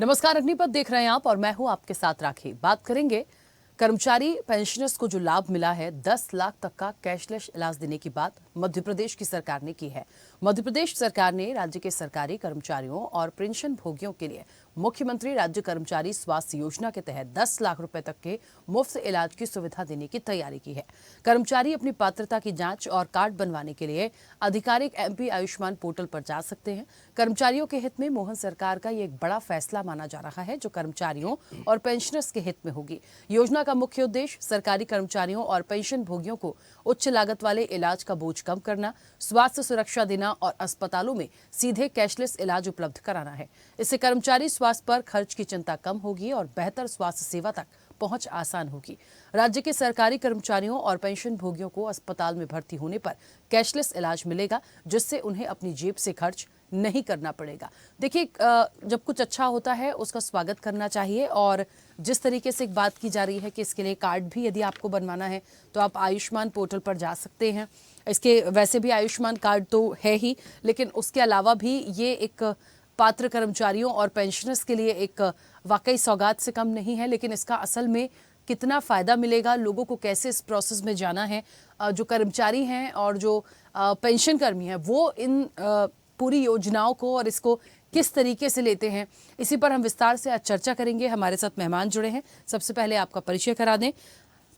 नमस्कार, अग्निपथ देख रहे हैं आप और मैं हूं आपके साथ राखी। बात करेंगे कर्मचारी पेंशनर्स को जो लाभ मिला है, 10 लाख तक का कैशलेस इलाज देने की बात मध्य प्रदेश की सरकार ने की है। मध्य प्रदेश सरकार ने राज्य के सरकारी कर्मचारियों और पेंशन भोगियों के लिए मुख्यमंत्री राज्य कर्मचारी स्वास्थ्य योजना के तहत 10 लाख रुपए तक के मुफ्त इलाज की सुविधा देने की तैयारी की है। कर्मचारी अपनी पात्रता की जांच और कार्ड बनवाने के लिए आधिकारिक एमपी आयुष्मान पोर्टल पर जा सकते हैं। कर्मचारियों के हित में मोहन सरकार का ये एक बड़ा फैसला माना जा रहा है, जो कर्मचारियों और पेंशनर्स के हित में होगी। योजना का मुख्य उद्देश्य सरकारी कर्मचारियों और पेंशन भोगियों को उच्च लागत वाले इलाज का बोझ कम करना, स्वास्थ्य सुरक्षा देना और अस्पतालों में सीधे कैशलेस इलाज उपलब्ध कराना है। इससे कर्मचारी स्वास्थ्य पर खर्च की चिंता कम होगी और बेहतर स्वास्थ्य सेवा तक पहुंच आसान होगी। राज्य के सरकारी कर्मचारियों और पेंशन भोगियों को अस्पताल में भर्ती होने पर कैशलेस इलाज मिलेगा, जिससे उन्हें अपनी जेब से खर्च नहीं करना पड़ेगा। देखिए, जब कुछ अच्छा होता है उसका स्वागत करना चाहिए, और जिस तरीके से एक बात की जा रही है कि इसके लिए कार्ड भी यदि आपको बनवाना है तो आप आयुष्मान पोर्टल पर जा सकते हैं। इसके वैसे भी आयुष्मान कार्ड तो है ही, लेकिन उसके अलावा भी ये एक पात्र कर्मचारियों और पेंशनर्स के लिए एक वाकई सौगात से कम नहीं है। लेकिन इसका असल में कितना फायदा मिलेगा, लोगों को कैसे इस प्रोसेस में जाना है, जो कर्मचारी हैं और जो पेंशन कर्मी हैं वो इन पूरी योजनाओं को और इसको किस तरीके से लेते हैं, इसी पर हम विस्तार से आज चर्चा करेंगे। हमारे साथ मेहमान जुड़े हैं। सबसे पहले आपका परिचय करा दें।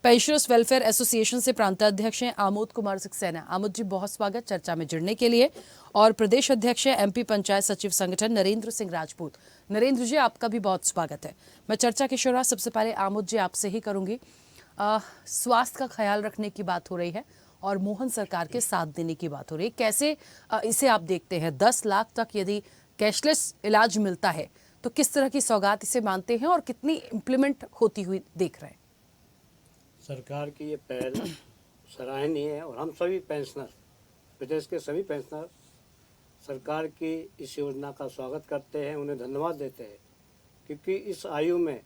पेंशनर्स वेलफेयर एसोसिएशन से प्रांताध्यक्ष हैं आमोद कुमार सक्सेना। आमोद जी, बहुत स्वागत चर्चा में जुड़ने के लिए। और प्रदेश अध्यक्ष हैं एमपी पंचायत सचिव संगठन नरेंद्र सिंह राजपूत। नरेंद्र जी, आपका भी बहुत स्वागत है। मैं चर्चा की शुरुआत सबसे पहले आमोद जी आपसे ही करूंगी। स्वास्थ्य का ख्याल रखने की बात हो रही है और मोहन सरकार के साथ देने की बात हो रही है, कैसे इसे आप देखते हैं? 10 लाख तक यदि कैशलेस इलाज मिलता है तो किस तरह की सौगात इसे मानते हैं और कितनी इम्प्लीमेंट होती हुई देख रहे हैं? सरकार की ये पहल सराहनीय है और हम सभी पेंशनर, प्रदेश के सभी पेंशनर सरकार की इस योजना का स्वागत करते हैं, उन्हें धन्यवाद देते हैं, क्योंकि इस आयु में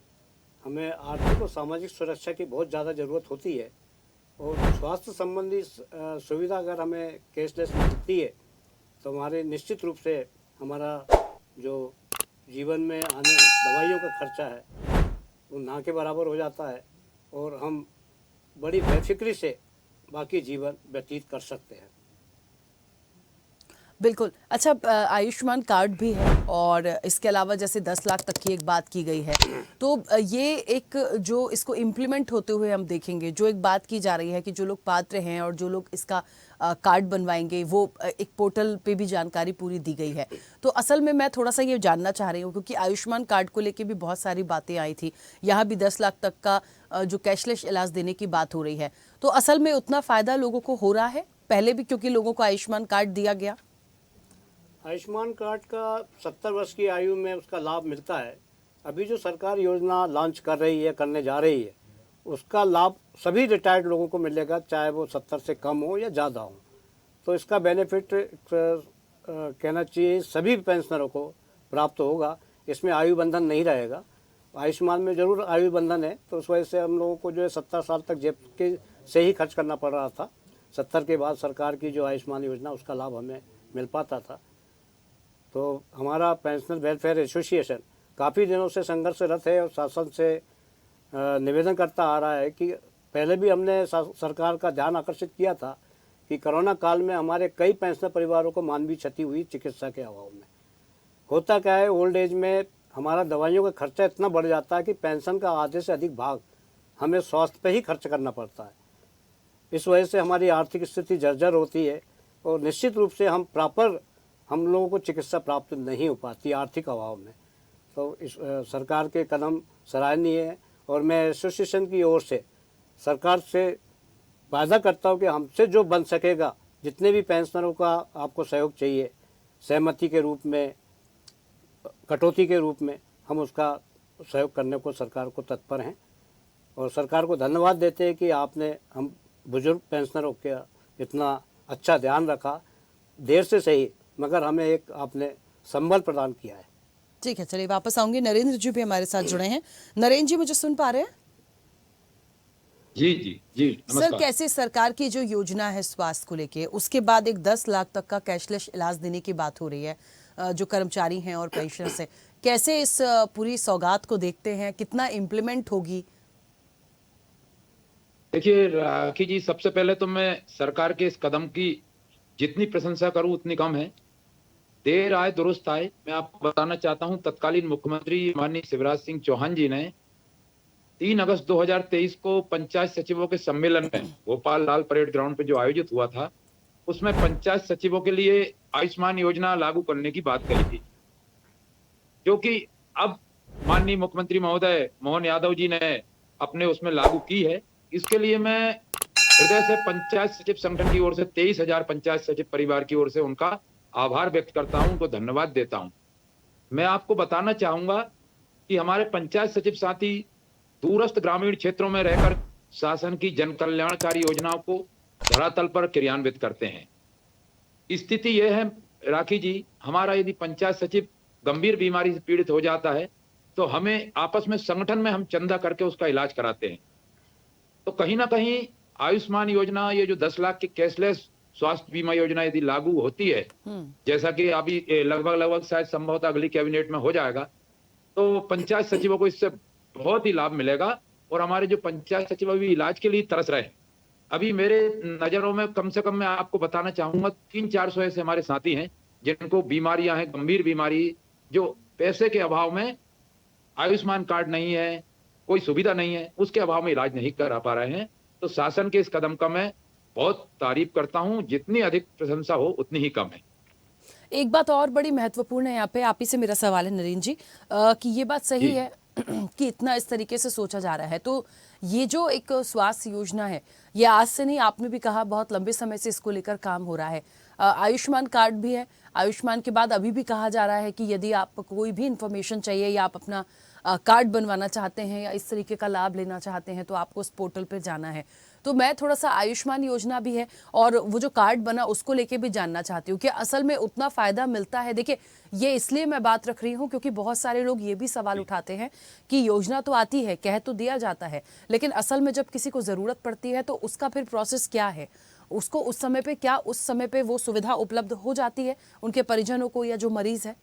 हमें आर्थिक और सामाजिक सुरक्षा की बहुत ज़्यादा ज़रूरत होती है। और स्वास्थ्य संबंधी सुविधा अगर हमें कैशलेस मिलती है तो हमारे निश्चित रूप से हमारा जो जीवन में आने दवाइयों का खर्चा है वो ना के बराबर हो जाता है और हम बड़ी बेफिक्री से बाकी जीवन व्यतीत कर सकते हैं। बिल्कुल। अच्छा, आयुष्मान कार्ड भी है और इसके अलावा जैसे 10 लाख तक की एक बात की गई है, तो ये एक जो इसको इम्प्लीमेंट होते हुए हम देखेंगे, जो एक बात की जा रही है कि जो लोग पात्र हैं और जो लोग इसका कार्ड बनवाएंगे, वो एक पोर्टल पे भी जानकारी पूरी दी गई है। तो असल में मैं थोड़ा सा ये जानना चाह रही हूँ, क्योंकि आयुष्मान कार्ड को लेके भी बहुत सारी बातें आई थी। यहाँ भी 10 लाख तक का जो कैशलेस इलाज देने की बात हो रही है, तो असल में उतना फायदा लोगों को हो रहा है पहले भी, क्योंकि लोगों को आयुष्मान कार्ड दिया गया? आयुष्मान कार्ड का 70 वर्ष की आयु में उसका लाभ मिलता है। अभी जो सरकार योजना लॉन्च कर रही है, करने जा रही है, उसका लाभ सभी रिटायर्ड लोगों को मिलेगा, चाहे वो 70 से कम हो या ज़्यादा हो। तो इसका बेनिफिट कहना चाहिए सभी पेंशनरों को प्राप्त होगा। इसमें आयु बंधन नहीं रहेगा। आयुष्मान में ज़रूर आयु बंधन है, तो उस वजह से हम लोगों को जो है 70 साल तक जेब के से ही खर्च करना पड़ रहा था। 70 के बाद सरकार की जो आयुष्मान योजना, उसका लाभ हमें मिल पाता था। तो हमारा पेंशनर वेलफेयर एसोसिएशन काफ़ी दिनों से संघर्षरत है और शासन से निवेदन करता आ रहा है कि पहले भी हमने सरकार का ध्यान आकर्षित किया था कि कोरोना काल में हमारे कई पेंशनर परिवारों को मानवीय क्षति हुई चिकित्सा के अभाव में। होता क्या है, ओल्ड एज में हमारा दवाइयों का खर्चा इतना बढ़ जाता है कि पेंशन का आधे से अधिक भाग हमें स्वास्थ्य पे ही खर्च करना पड़ता है। इस वजह से हमारी आर्थिक स्थिति जर्जर होती है और निश्चित रूप से हम लोगों को चिकित्सा प्राप्त नहीं हो पाती आर्थिक अभाव में। तो इस सरकार के कदम सराहनीय है और मैं एसोसिएशन की ओर से सरकार से वादा करता हूँ कि हमसे जो बन सकेगा, जितने भी पेंशनरों का आपको सहयोग चाहिए, सहमति के रूप में, कटौती के रूप में, हम उसका सहयोग करने को सरकार को तत्पर हैं। और सरकार को धन्यवाद देते हैं कि आपने हम बुजुर्ग पेंशनरों का इतना अच्छा ध्यान रखा, देर से सही, मगर हमें एक आपने संबल प्रदान किया है। ठीक है, चलिए वापस आऊंगी। नरेंद्र जी भी हमारे साथ जुड़े हैं। नरेंद्र जी, मुझे सुन पा रहे हैं? जी जी जी, नमस्कार। सर, कैसे सरकार की जो योजना है स्वास्थ्य को लेके, उसके बाद एक 10 लाख तक का कैशलेस इलाज देने की बात हो रही है, जो कर्मचारी हैं और पेंशनर्स हैं, कैसे इस पूरी सौगात को देखते हैं, कितना इम्प्लीमेंट होगी? देखिए राखी जी, सबसे पहले तो मैं सरकार के इस कदम की जितनी प्रशंसा करूं उतनी कम है। देर आए दुरुस्त आए। मैं आपको बताना चाहता हूं, तत्कालीन मुख्यमंत्री माननीय शिवराज सिंह चौहान जी ने 3 अगस्त 2023 को पंचायत सचिवों के सम्मेलन में भोपाल लाल परेड ग्राउंड पे जो आयोजित हुआ था, उसमें पंचायत सचिवों के लिए आयुष्मान योजना लागू करने की बात कही थी, जो कि अब माननीय मुख्यमंत्री महोदय मोहन यादव जी ने अपने उसमें लागू की है। इसके लिए मैं हृदय से पंचायत सचिव संगठन की ओर से 23,000 पंचायत सचिव परिवार की ओर से उनका आभार व्यक्त करता हूं, उनको धन्यवाद देता हूं। मैं आपको बताना चाहूंगा कि हमारे पंचायत सचिव साथी दूरस्थ ग्रामीण क्षेत्रों में रहकर शासन की जन कल्याणकारी योजनाओं को धरातल पर क्रियान्वित करते हैं। स्थिति यह है राखी जी, हमारा यदि पंचायत सचिव गंभीर बीमारी से पीड़ित हो जाता है तो हमें आपस में संगठन में हम चंदा करके उसका इलाज कराते हैं। तो कहीं ना कहीं आयुष्मान योजना, ये जो 10 लाख की कैशलेस स्वास्थ्य बीमा योजना यदि लागू होती है, जैसा कि अभी लगभग शायद संभवतः अगली कैबिनेट में हो जाएगा, तो पंचायत सचिवों को इससे बहुत ही लाभ मिलेगा। और हमारे जो पंचायत सचिव अभी इलाज के लिए तरस रहे हैं, अभी मेरे नजरों में कम से कम मैं आपको बताना चाहूंगा 300-400 ऐसे हमारे साथी हैं जिनको बीमारियां हैं, गंभीर बीमारी, जो पैसे के अभाव में आयुष्मान कार्ड नहीं है, कोई सुविधा नहीं है, उसके अभाव में इलाज नहीं करा पा रहे हैं। तो शासन के इस कदम का मैं बहुत तारीफ करता हूं। जितनी अधिक प्रशंसा हो उतनी ही कम है। एक बात और बड़ी महत्वपूर्ण है यहाँ पे, आप ही से मेरा सवाल है नरेंद्र जी, कि ये बात सही है कि इतना इस तरीके से सोचा जा रहा है, तो ये जो एक स्वास्थ्य योजना है, ये आज से नहीं, आपने भी कहा बहुत लंबे समय से इसको लेकर काम हो रहा है। आयुष्मान कार्ड भी है, आयुष्मान के बाद अभी भी कहा जा रहा है कि यदि आप कोई भी इंफॉर्मेशन चाहिए या आप अपना कार्ड बनवाना चाहते हैं या इस तरीके का लाभ लेना चाहते हैं तो आपको उस पोर्टल पर जाना है। तो मैं थोड़ा सा आयुष्मान योजना भी है और वो जो कार्ड बना उसको लेके भी जानना चाहती हूँ कि असल में उतना फायदा मिलता है। देखिए, ये इसलिए मैं बात रख रही हूँ क्योंकि बहुत सारे लोग ये भी सवाल उठाते हैं कि योजना तो आती है, कह तो दिया जाता है, लेकिन असल में जब किसी को जरूरत पड़ती है तो उसका फिर प्रोसेस क्या है, उसको उस समय पे क्या उस समय पे वो सुविधा उपलब्ध हो जाती है उनके परिजनों को या जो मरीज है?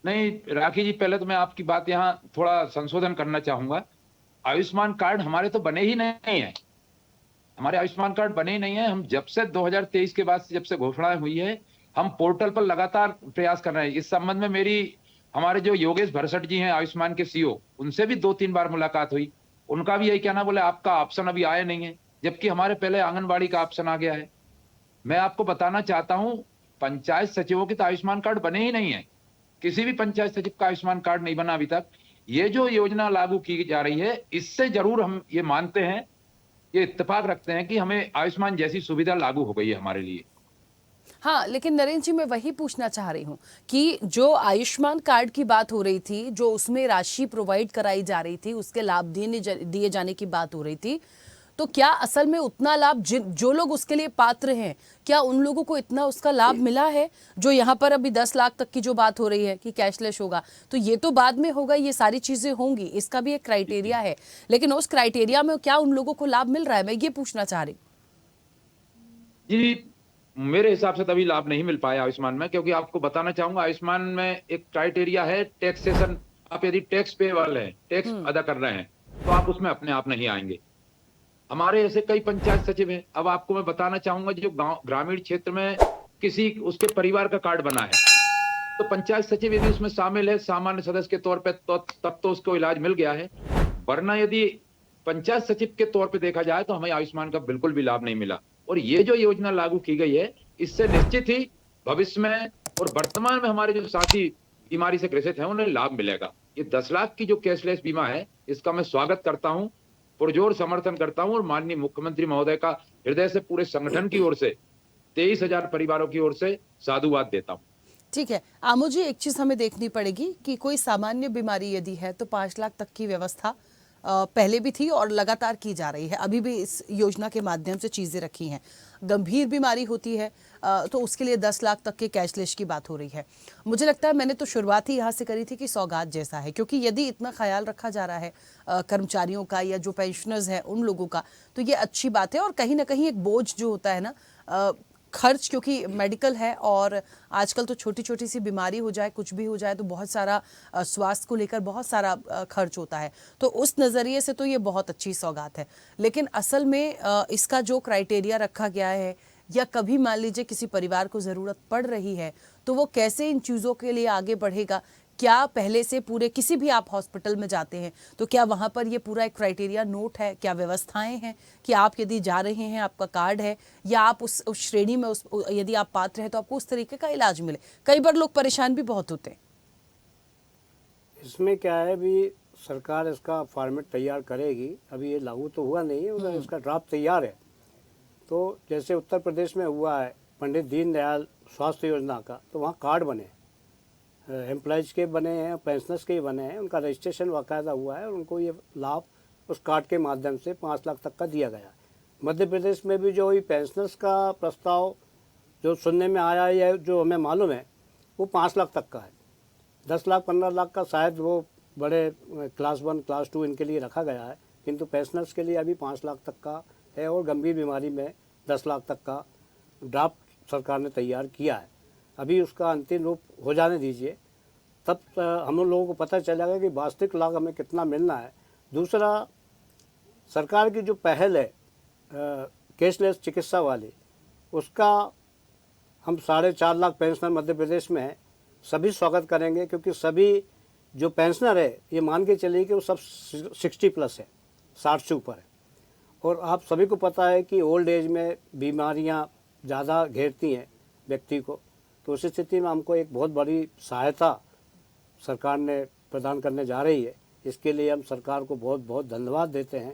नहीं राखी जी, पहले तो मैं आपकी बात यहाँ थोड़ा संशोधन करना चाहूंगा। आयुष्मान कार्ड हमारे तो बने ही नहीं है, हमारे आयुष्मान कार्ड बने ही नहीं है। हम जब से 2023 के बाद से जब से घोषणा हुई है, हम पोर्टल पर लगातार प्रयास कर रहे हैं। इस संबंध में मेरी हमारे जो योगेश भरसट जी हैं आयुष्मान के सीईओ, उनसे भी 2-3 बार मुलाकात हुई। उनका भी यही कहना, बोले आपका ऑप्शन अभी आया नहीं है, जबकि हमारे पहले आंगनबाड़ी का ऑप्शन आ गया है। मैं आपको बताना चाहता हूं, पंचायत सचिवों के तो आयुष्मान कार्ड बने ही नहीं है, किसी भी पंचायत सचिव का आयुष्मान कार्ड नहीं बना अभी तक। ये जो योजना लागू की जा रही है, इससे जरूर हम ये मानते हैं, ये इत्तेफाक रखते हैं कि हमें आयुष्मान जैसी सुविधा लागू हो गई है हमारे लिए। हाँ, लेकिन नरेंद्र जी, मैं वही पूछना चाह रही हूँ कि जो आयुष्मान कार्ड की बात हो रही थी, जो उसमें राशि प्रोवाइड कराई जा रही थी, उसके लाभ दिए जाने की बात हो रही थी, तो क्या असल में उतना लाभ जो लोग उसके लिए पात्र हैं, क्या उन लोगों को इतना उसका लाभ मिला है? जो यहाँ पर अभी 10 लाख तक की जो बात हो रही है कि कैशलेस होगा, तो ये तो बाद में होगा, ये सारी चीजें होंगी, इसका भी एक क्राइटेरिया है, लेकिन उस क्राइटेरिया में क्या उन लोगों को लाभ मिल रहा है, मैं ये पूछना चाह रही हूँ। जी, मेरे हिसाब से तभी लाभ नहीं मिल पाया आयुष्मान में, क्योंकि आपको बताना चाहूंगा आयुष्मान में एक क्राइटेरिया है टैक्सेशन। आप यदि टैक्स पेबल है, टैक्स अदा कर रहे हैं, तो आप उसमें अपने आप नहीं आएंगे। हमारे ऐसे कई पंचायत सचिव हैं। अब आपको मैं बताना चाहूंगा, जो गांव ग्रामीण क्षेत्र में किसी उसके परिवार का कार्ड बना है, तो पंचायत सचिव यदि उसमें शामिल है सामान्य सदस्य के तौर पे, तो तब तो उसको इलाज मिल गया है। वरना यदि पंचायत सचिव के तौर पे देखा जाए तो हमें आयुष्मान का बिल्कुल भी लाभ नहीं मिला। और ये जो योजना लागू की गई है, इससे निश्चित ही भविष्य में और वर्तमान में हमारे जो साथी बीमारी से ग्रसित हैं उन्हें लाभ मिलेगा। ये 10 लाख की जो कैशलेस बीमा है, इसका मैं स्वागत करता हूं, पुरजोर समर्थन करता हूं, और माननीय मुख्यमंत्री महोदय का हृदय से पूरे संगठन की ओर से 23,000 परिवारों की ओर से साधुवाद देता हूं। ठीक है आमोद जी, एक चीज हमें देखनी पड़ेगी कि कोई सामान्य बीमारी यदि है तो 5 लाख तक की व्यवस्था पहले भी थी और लगातार की जा रही है, अभी भी इस योजना के माध्यम से चीजें रखी हैं। गंभीर बीमारी होती है तो उसके लिए 10 लाख तक के कैशलेस की बात हो रही है। मुझे लगता है मैंने तो शुरुआत ही यहाँ से करी थी कि सौगात जैसा है, क्योंकि यदि इतना ख्याल रखा जा रहा है कर्मचारियों का या जो पेंशनर्स हैं उन लोगों का, तो ये अच्छी बात है। और कहीं ना कहीं एक बोझ जो होता है ना, खर्च, क्योंकि मेडिकल है और आजकल तो छोटी छोटी सी बीमारी हो जाए, कुछ भी हो जाए तो बहुत सारा स्वास्थ्य को लेकर बहुत सारा खर्च होता है। तो उस नज़रिए से तो ये बहुत अच्छी सौगात है। लेकिन असल में इसका जो क्राइटेरिया रखा गया है, या कभी मान लीजिए किसी परिवार को ज़रूरत पड़ रही है तो वो कैसे इन चीज़ों के लिए आगे बढ़ेगा? क्या पहले से पूरे किसी भी आप हॉस्पिटल में जाते हैं तो क्या वहाँ पर ये पूरा एक क्राइटेरिया नोट है, क्या व्यवस्थाएं हैं कि आप यदि जा रहे हैं, आपका कार्ड है या आप उस श्रेणी में यदि आप पात्र हैं तो आपको उस तरीके का इलाज मिले? कई बार लोग परेशान भी बहुत होते हैं। इसमें क्या है, अभी सरकार इसका फॉर्मेट तैयार करेगी, अभी ये लागू तो हुआ नहीं है, मगर इसका ड्राफ्ट तैयार है। तो जैसे उत्तर प्रदेश में हुआ है पंडित दीनदयाल स्वास्थ्य योजना का, तो वहाँ कार्ड बने, एम्प्लॉयज़ के बने हैं, पेंशनर्स के ही बने हैं, उनका रजिस्ट्रेशन बाकायदा हुआ है और उनको ये लाभ उस कार्ड के माध्यम से 5 लाख तक का दिया गया। मध्य प्रदेश में भी जो ये पेंशनर्स का प्रस्ताव जो सुनने में आया है या जो हमें मालूम है, वो 5 लाख तक का है। 10 लाख 15 लाख का शायद वो बड़े क्लास 1 क्लास 2 इनके लिए रखा गया है, किंतु पेंशनर्स के लिए अभी 5 लाख तक का है और गंभीर बीमारी में 10 लाख तक का ड्राफ्ट सरकार ने तैयार किया है। अभी उसका अंतिम रूप हो जाने दीजिए, तब हम लोगों को पता चलेगा कि वास्तविक लाभ हमें कितना मिलना है। दूसरा, सरकार की जो पहल है कैशलेस चिकित्सा वाली, उसका हम 4.5 लाख पेंशनर मध्य प्रदेश में हैं, सभी स्वागत करेंगे, क्योंकि सभी जो पेंशनर है ये मान के चलिए कि वो सब 60 प्लस है, 60 से ऊपर है। और आप सभी को पता है कि ओल्ड एज में बीमारियां ज़्यादा घेरती हैं व्यक्ति को, तो उस स्थिति में हमको एक बहुत बड़ी सहायता सरकार ने प्रदान करने जा रही है। इसके लिए हम सरकार को बहुत बहुत धन्यवाद देते हैं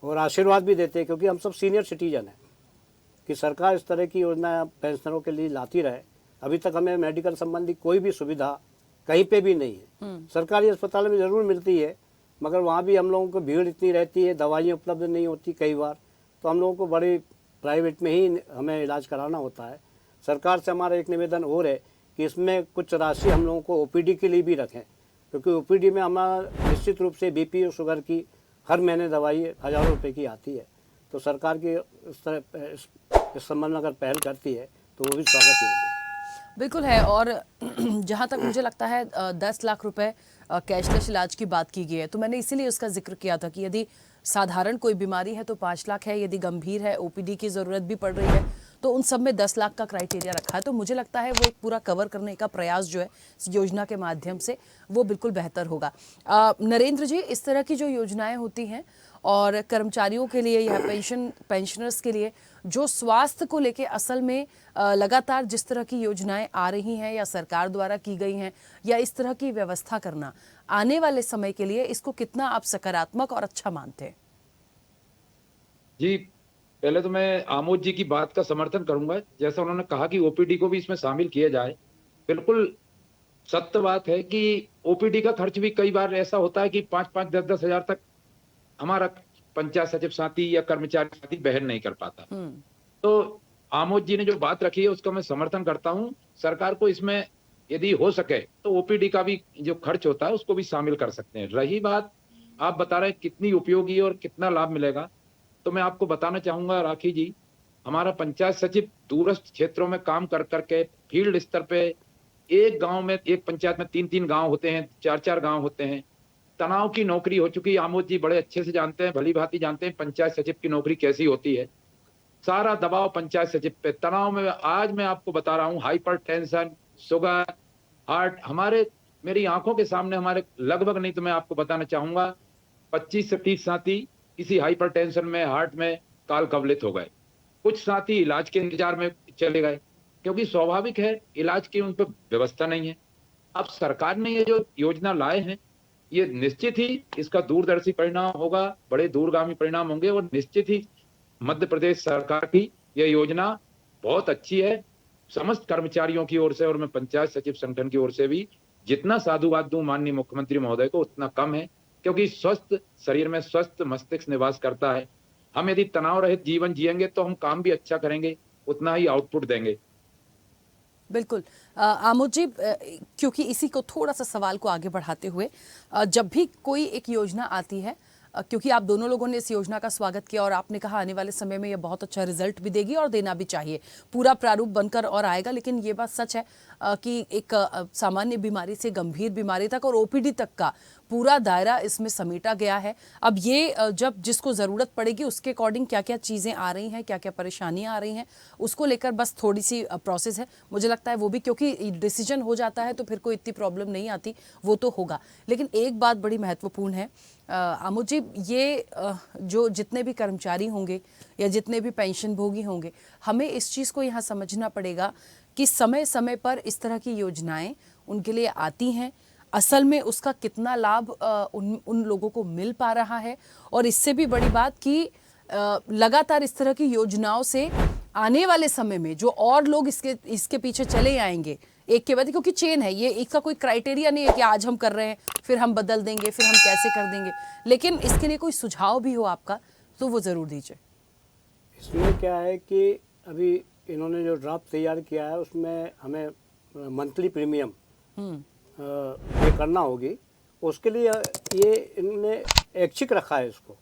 और आशीर्वाद भी देते हैं, क्योंकि हम सब सीनियर सिटीजन हैं कि सरकार इस तरह की योजना पेंशनरों के लिए लाती रहे। अभी तक हमें मेडिकल संबंधी कोई भी सुविधा कहीं पे भी नहीं है। सरकारी अस्पताल में ज़रूर मिलती है, मगर वहाँ भी हम लोगों को भीड़ इतनी रहती है, दवाइयाँ उपलब्ध नहीं होती कई बार, तो हम लोगों को बड़ी प्राइवेट में ही हमें इलाज कराना होता है। सरकार से हमारा एक निवेदन और है कि इसमें कुछ राशि हम लोगों को ओपीडी के लिए भी रखें, क्योंकि ओपीडी में हमारा निश्चित रूप से बीपी और शुगर की हर महीने दवाई हज़ारों रुपए की आती है। तो सरकार की इस संबंध में अगर पहल करती है तो वो भी स्वागत होगी। बिल्कुल है। और जहाँ तक मुझे लगता है 10 लाख रुपए कैशलेस इलाज की बात की गई है, तो मैंने इसीलिए उसका जिक्र किया था कि यदि साधारण कोई बीमारी है तो 5 लाख है, यदि गंभीर है, ओपीडी की ज़रूरत भी पड़ रही है तो उन सब में 10 लाख का क्राइटेरिया रखा है। तो मुझे लगता है वो एक पूरा कवर करने का प्रयास जो है इस योजना के माध्यम से वो बिल्कुल बेहतर होगा। नरेंद्र जी, इस तरह की जो योजनाएं होती हैं और कर्मचारियों के लिए या पेंशनर्स के लिए जो स्वास्थ्य को लेके असल में लगातार जिस तरह की योजनाएं आ रही हैं या सरकार द्वारा की गई हैं या इस तरह की व्यवस्था करना आने वाले समय के लिए, इसको कितना आप सकारात्मक और अच्छा मानते हैं? जी, पहले तो मैं आमोद जी की बात का समर्थन करूंगा। जैसा उन्होंने कहा कि ओपीडी को भी इसमें शामिल किया जाए, बिल्कुल सत्य बात है कि ओपीडी का खर्च भी कई बार ऐसा होता है कि 5-5, 10-10 हजार तक हमारा पंचायत सचिव साथी या कर्मचारी साथी बहन नहीं कर पाता। तो आमोद जी ने जो बात रखी है उसका मैं समर्थन करता हूं। सरकार को इसमें यदि हो सके तो ओपीडी का भी जो खर्च होता है उसको भी शामिल कर सकते हैं। रही बात आप बता रहे हैं कितनी उपयोगी और कितना लाभ मिलेगा, तो मैं आपको बताना चाहूंगा राखी जी, हमारा पंचायत सचिव दूरस्थ क्षेत्रों में काम कर करके फील्ड स्तर पे एक गांव में, एक पंचायत में 3-3 गांव होते हैं, 4-4 गांव होते हैं, तनाव की नौकरी हो चुकी है। आमोद जी बड़े अच्छे से जानते हैं, भली भांति जानते हैं पंचायत सचिव की नौकरी कैसी होती है। सारा दबाव पंचायत सचिव पे, तनाव में आज मैं आपको बता रहा हूँ हाइपर टेंशन, शुगर, हार्ट, मेरी आंखों के सामने हमारे लगभग नहीं तो मैं आपको बताना चाहूंगा 25 से 30 साथी किसी हाइपर टेंशन में, हार्ट में काल कवलित हो गए। कुछ साथी इलाज के इंतजार में चले गए, क्योंकि स्वाभाविक है इलाज की उन पर व्यवस्था नहीं है। अब सरकार ने ये जो योजना लाए हैं, ये निश्चित ही इसका दूरदर्शी परिणाम होगा, बड़े दूरगामी परिणाम होंगे और निश्चित ही मध्य प्रदेश सरकार की यह योजना बहुत अच्छी है। समस्त कर्मचारियों की ओर से और मैं पंचायत सचिव संगठन की ओर से भी जितना साधुवाद दूं माननीय मुख्यमंत्री महोदय को उतना कम है, क्योंकि स्वस्थ शरीर में स्वस्थ मस्तिष्क निवास करता है। हम यदि तनाव रहित जीवन जिएंगे तो हम काम भी अच्छा करेंगे, उतना ही आउटपुट देंगे। बिल्कुल। आमोद जी, क्योंकि इसी को थोड़ा सा सवाल को आगे बढ़ाते हुए, जब भी कोई एक योजना आती है क्योंकि आप दोनों लोगों ने इस योजना का स्वागत किया और आपने कहा आने वाले समय में ये बहुत अच्छा रिजल्ट भी देगी और देना भी चाहिए, पूरा प्रारूप बनकर और आएगा। लेकिन ये बात सच है कि एक सामान्य बीमारी से गंभीर बीमारी तक और ओपीडी तक का पूरा दायरा इसमें समेटा गया है। अब ये जब जिसको ज़रूरत पड़ेगी उसके अकॉर्डिंग क्या क्या चीज़ें आ रही हैं, क्या क्या परेशानियां आ रही हैं, उसको लेकर बस थोड़ी सी प्रोसेस है। मुझे लगता है वो भी क्योंकि डिसीजन हो जाता है तो फिर कोई इतनी प्रॉब्लम नहीं आती, वो तो होगा। लेकिन एक बात बड़ी महत्वपूर्ण है आमोद जी, ये जो जितने भी कर्मचारी होंगे या जितने भी पेंशन भोगी होंगे, हमें इस चीज़ को यहाँ समझना पड़ेगा कि समय समय पर इस तरह की योजनाएं उनके लिए आती हैं, असल में उसका कितना लाभ उन लोगों को मिल पा रहा है। और इससे भी बड़ी बात कि लगातार इस तरह की योजनाओं से आने वाले समय में जो और लोग इसके पीछे चले आएंगे एक के बाद, क्योंकि चेन है ये, इसका कोई क्राइटेरिया नहीं है कि आज हम कर रहे हैं फिर हम बदल देंगे फिर हम कैसे कर देंगे। लेकिन इसके लिए कोई सुझाव भी हो आपका तो वो ज़रूर दीजिए। इसमें क्या है कि अभी इन्होंने जो ड्राफ्ट तैयार किया है उसमें हमें मंथली प्रीमियम पे करना होगी। उसके लिए ये इन्होंने ऐच्छिक रखा है, इसको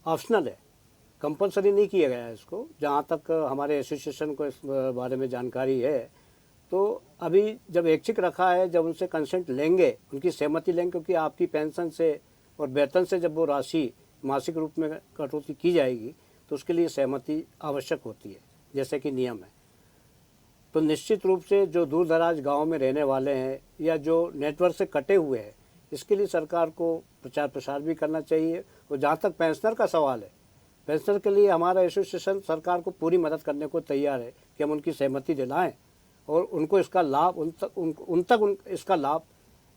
ऑप्शनल है, कंपलसरी नहीं किया गया है इसको। जहाँ तक हमारे एसोसिएशन को इस बारे में जानकारी है तो अभी जब ऐच्छिक रखा है, जब उनसे कंसेंट लेंगे, उनकी सहमति लेंगे, क्योंकि आपकी पेंशन से और वेतन से जब वो राशि मासिक रूप में कटौती की जाएगी तो उसके लिए सहमति आवश्यक होती है, जैसे कि नियम है। तो निश्चित रूप से जो दूर दराज गाँव में रहने वाले हैं या जो नेटवर्क से कटे हुए हैं, इसके लिए सरकार को प्रचार प्रसार भी करना चाहिए। और जहाँ तक पेंशनर का सवाल है, पेंशनर के लिए हमारा एसोसिएशन सरकार को पूरी मदद करने को तैयार है कि हम उनकी सहमति दिलाएं और उनको इसका लाभ उन तक इसका लाभ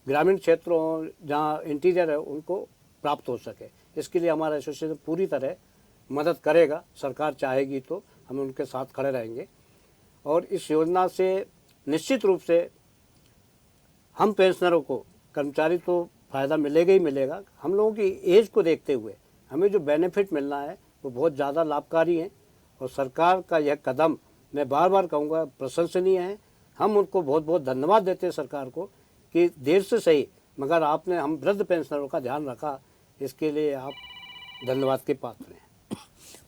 ग्रामीण क्षेत्रों जहाँ इंटीरियर है उनको प्राप्त हो सके। इसके लिए हमारा एसोसिएशन पूरी तरह मदद करेगा। सरकार चाहेगी तो हम उनके साथ खड़े रहेंगे। और इस योजना से निश्चित रूप से हम पेंशनरों को, कर्मचारी तो फ़ायदा मिलेगा ही मिलेगा। हम लोगों की एज को देखते हुए हमें जो बेनिफिट मिलना है वो बहुत ज़्यादा लाभकारी है। और सरकार का यह कदम मैं बार बार कहूँगा प्रशंसनीय है। हम उनको बहुत बहुत धन्यवाद देते हैं सरकार को कि देर से सही मगर आपने हम वृद्ध पेंशनरों का ध्यान रखा, इसके लिए आप धन्यवाद के पात्र हैं।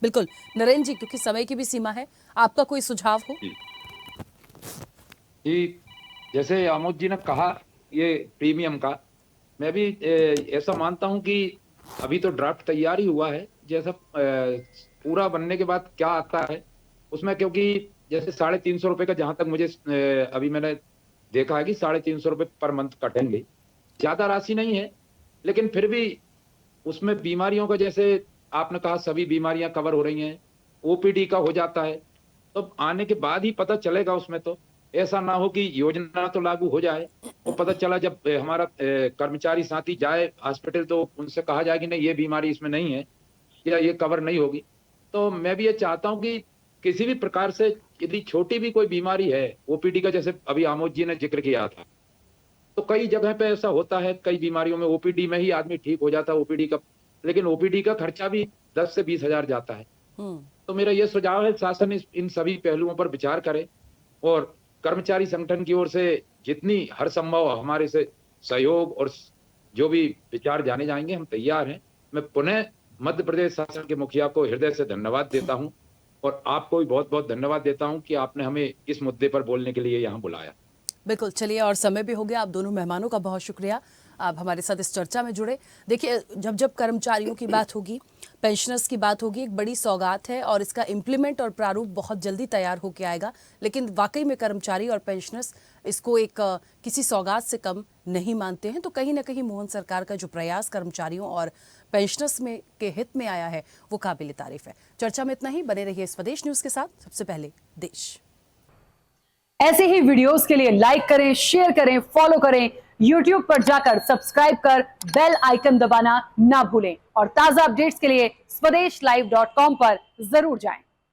बिल्कुल नरेंद्र जी, क्योंकि समय की भी सीमा है, आपका कोई सुझाव हो? जी, जैसे आमोद जी ने कहा ये प्रीमियम का, मैं भी ऐसा मानता हूं कि अभी तो ड्राफ्ट तैयार ही हुआ है। जैसा पूरा बनने के बाद क्या आता है उसमें, क्योंकि जैसे 350 रुपए का, जहां तक मुझे अभी मैंने देखा है कि 350 रुपए पर मंथ कटेंगे। ज्यादा राशि नहीं है, लेकिन फिर भी उसमें बीमारियों का, जैसे आपने कहा सभी बीमारियां कवर हो रही हैं, ओपीडी का हो जाता है, तो आने के बाद ही पता चलेगा उसमें। तो ऐसा ना हो कि योजना तो लागू हो जाए और पता चला जब हमारा कर्मचारी साथी जाए हॉस्पिटल तो उनसे कहा जाए कि नहीं ये बीमारी इसमें नहीं है या ये कवर नहीं होगी। तो मैं भी ये चाहता हूं कि किसी भी प्रकार से यदि छोटी भी कोई बीमारी है, ओपीडी का जैसे अभी आमोद जी ने जिक्र किया था, तो कई जगह पे ऐसा होता है, कई बीमारियों में ओपीडी में ही आदमी ठीक हो जाता है ओपीडी का, लेकिन ओपीडी का खर्चा भी 10 से 20 हजार जाता है। तो मेरा ये सुझाव है शासन इन सभी पहलुओं पर विचार करे और कर्मचारी संगठन की ओर से जितनी हर संभव हमारे से सहयोग और जो भी विचार जाने जाएंगे हम तैयार हैं। मैं पुनः मध्य प्रदेश शासन के मुखिया को हृदय से धन्यवाद देता हूं और आपको भी बहुत बहुत धन्यवाद देता हूं कि आपने हमें इस मुद्दे पर बोलने के लिए यहाँ बुलाया। बिल्कुल, चलिए और समय भी हो गया। आप दोनों मेहमानों का बहुत शुक्रिया, आप हमारे साथ इस चर्चा में जुड़े। देखिए, जब जब कर्मचारियों की बात होगी, पेंशनर्स की बात होगी, एक बड़ी सौगात है और इसका इम्प्लीमेंट और प्रारूप बहुत जल्दी तैयार होकर आएगा। लेकिन वाकई में कर्मचारी और पेंशनर्स इसको एक किसी सौगात से कम नहीं मानते हैं। तो कहीं ना कहीं मोहन सरकार का जो प्रयास कर्मचारियों और पेंशनर्स में के हित में आया है वो काबिल तारीफ है। चर्चा में इतना ही, बने रहिए स्वदेश न्यूज के साथ। सबसे पहले देश। ऐसे ही वीडियोस के लिए लाइक करें, शेयर करें, फॉलो करें। YouTube पर जाकर सब्सक्राइब कर बेल आइकन दबाना ना भूलें और ताजा अपडेट्स के लिए swedeshlive.com पर जरूर जाएं।